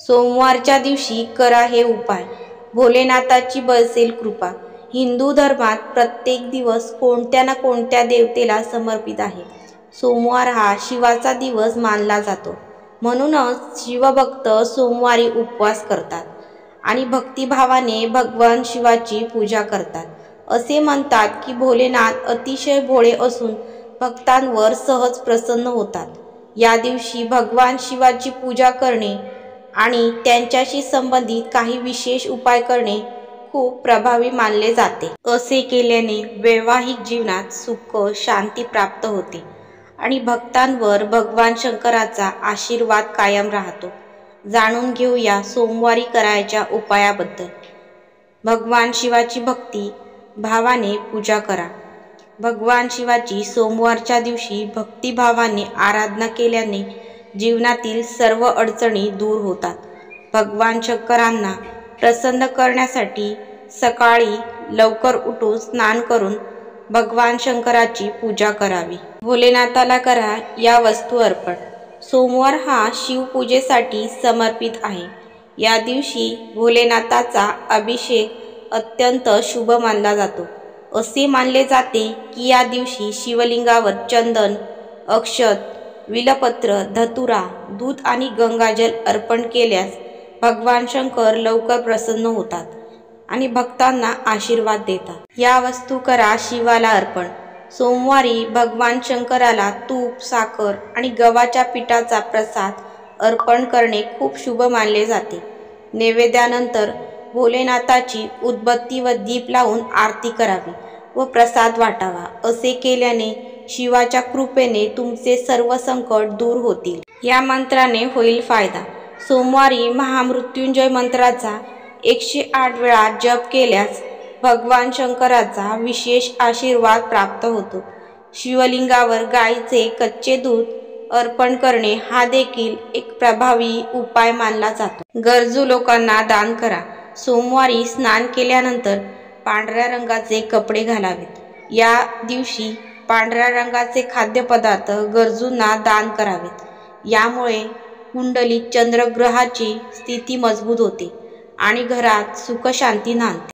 सोमवारच्या दिवशी करा हे उपाय, भोलेनाथाची बरसेल कृपा। हिंदू धर्मात प्रत्येक दिवस कोणत्या ना कोणत्या देवतेला समर्पित आहे। सोमवार हा शिवाचा दिवस मानला जातो, म्हणूनच शिवभक्त सोमवारी उपवास करतात आणि भक्तिभावाने भगवान शिवाची पूजा करतात। असे म्हणतात की भोलेनाथ अतिशय भोळे असून भक्तांवर सहज प्रसन्न होतात। या दिवशी भगवान शिवाची पूजा करणे आणि त्यांच्याशी संबंधित काही विशेष उपाय करणे खूप प्रभावी मानले जाते। असे केल्याने वैवाहिक जीवनात सुख शांती प्राप्त होते आणि भक्तांवर भगवान शंकराचा आशीर्वाद कायम राहतो। जाणून घेऊया सोमवारी करायच्या उपायाबद्दल। भगवान शिवाची भक्ती भावाने पूजा करा। भगवान शिवाची सोमवारच्या दिवशी भक्तिभावाने आराधना केल्याने जीवनातील सर्व अडचणी दूर होतात। भगवान शंकरांना प्रसन्न करण्यासाठी सकाळी लवकर उठून स्नान करून भगवान शंकराची पूजा करावी। भोलेनाथाला करा या वस्तू अर्पण। सोमवार हा शिवपूजेसाठी समर्पित आहे। या दिवशी भोलेनाथाचा अभिषेक अत्यंत शुभ मानला जातो। असे मानले जाते की या दिवशी शिवलिंगावर चंदन, अक्षत, बिल्वपत्र, धतुरा, दूध आणि गंगाजल अर्पण केल्यास भगवान शंकर लवकर प्रसन्न होतात आणि भक्तांना आशीर्वाद देतात। या वस्तू करा शिवाला अर्पण। सोमवारी भगवान शंकराला तूप, साखर आणि गव्हाच्या पिठाचा प्रसाद अर्पण करणे खूप शुभ मानले जाते। नैवेद्यानंतर भोलेनाथाची उदबत्ती व दीप लावून आरती करावी व प्रसाद वाटावा। असे केल्याने शिवाच्या कृपेने तुमचे सर्व संकट दूर होतील। या मंत्राने होईल फायदा। सोमवारी महामृत्युंजय मंत्राचा 108 वेळा जप केल्यास भगवान शंकराचा विशेष आशीर्वाद प्राप्त होतो। शिवलिंगावर गायीचे कच्चे दूध अर्पण करणे हा देखील एक प्रभावी उपाय मानला जातो। गरजू लोकांना दान करा। सोमवारी स्नान केल्यानंतर पांढऱ्या रंगाचे कपडे घालावेत। या दिवशी पांढऱ्या रंगाचे खाद्यपदार्थ गरजूंना दान करावेत। यामुळे कुंडलीत चंद्रग्रहाची स्थिती मजबूत होते आणि घरात सुख शांती नांदते।